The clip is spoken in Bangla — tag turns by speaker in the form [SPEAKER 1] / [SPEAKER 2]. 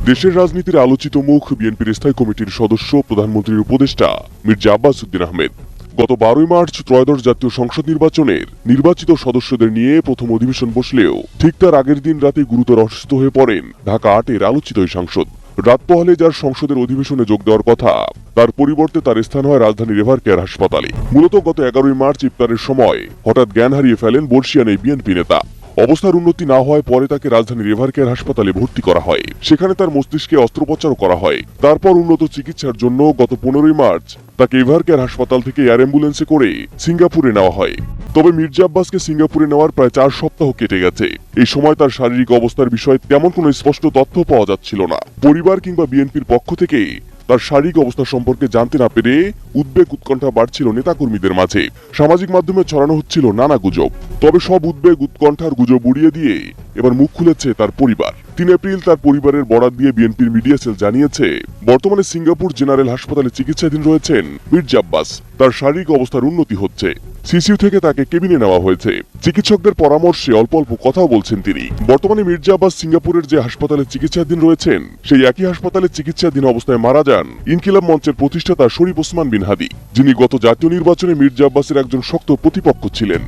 [SPEAKER 1] দেশের রাজনীতির আলোচিত মুখ বিএনপির স্থায়ী কমিটির সদস্য প্রধানমন্ত্রীর উপদেষ্টা মির্জা আব্বাস উদ্দিন আহমেদ গত 12 মার্চ ত্রয়োদশ জাতীয় সংসদ নির্বাচনের নির্বাচিত সদস্যদের নিয়ে প্রথম অধিবেশন বসলেও ঠিক তার আগের দিন রাতে গুরুতর অসুস্থ হয়ে পড়েন ঢাকা 8-এর আলোচিত এই সাংসদ। রাত পোহালে যার সংসদের অধিবেশনে যোগ দেওয়ার কথা, তার পরিবর্তে তার স্থান হয় রাজধানীর এভার কেয়ার হাসপাতালে। মূলত গত 11 মার্চ ইফতারের সময় হঠাৎ জ্ঞান হারিয়ে ফেলেন বর্ষিয়ান এই বিএনপি নেতা। অবস্থার উন্নতি না হওয়ায় পরে তাকে রাজধানীর এভার কেয়ার হাসপাতালে ভর্তি করা হয়। সেখানে তার মস্তিষ্কে অস্ত্রোপচারও করা হয়। তারপর উন্নত চিকিৎসার জন্য গত 15 মার্চ তাকে এভার কেয়ার হাসপাতাল থেকে এয়ার অ্যাম্বুলেন্সে করে সিঙ্গাপুরে নেওয়া হয়। তবে মির্জা আব্বাসকে সিঙ্গাপুরে নেওয়ার প্রায় 4 সপ্তাহ কেটে গেছে। এই সময় তার শারীরিক অবস্থার বিষয়ে তেমন কোনো স্পষ্ট তথ্য পাওয়া যাচ্ছিল না। পরিবার কিংবা বিএনপির পক্ষ থেকে তার শারীরিক অবস্থা সম্পর্কে জানতে না পেরে উদ্বেগ উৎকণ্ঠা বাড়ছিল নেতাকর্মীদের মাঝে। সামাজিক মাধ্যমে ছড়ানো হচ্ছিল নানা গুজব। তবে সব উদ্বেগ উৎকণ্ঠার গুজব উড়িয়ে দিয়ে এবার মুখ খুলেছে তার পরিবার। 3 এপ্রিল তার পরিবারের বরাত দিয়ে বিএনপির মিডিয়া সেল জানিয়েছে, বর্তমানে সিঙ্গাপুর জেনারেল হাসপাতালে চিকিৎসাধীন রয়েছেন মির্জা আব্বাস। তার শারীরিক অবস্থার উন্নতি হচ্ছে। সিসিইউ থেকে তাকে কেবিনে নেওয়া হয়েছে। চিকিৎসকদের পরামর্শে অল্প অল্প কথাও বলছেন তিনি। বর্তমানে মির্জা আব্বাস সিঙ্গাপুরের যে হাসপাতালে চিকিৎসাধীন রয়েছেন, সেই একই হাসপাতালে চিকিৎসাধীন অবস্থায় মারা যান ইনকিলাব মঞ্চের প্রতিষ্ঠাতা শরীফ ওসমান বিন হাদি, যিনি গত জাতীয় নির্বাচনে মির্জা আব্বাসের একজন শক্ত প্রতিপক্ষ ছিলেন।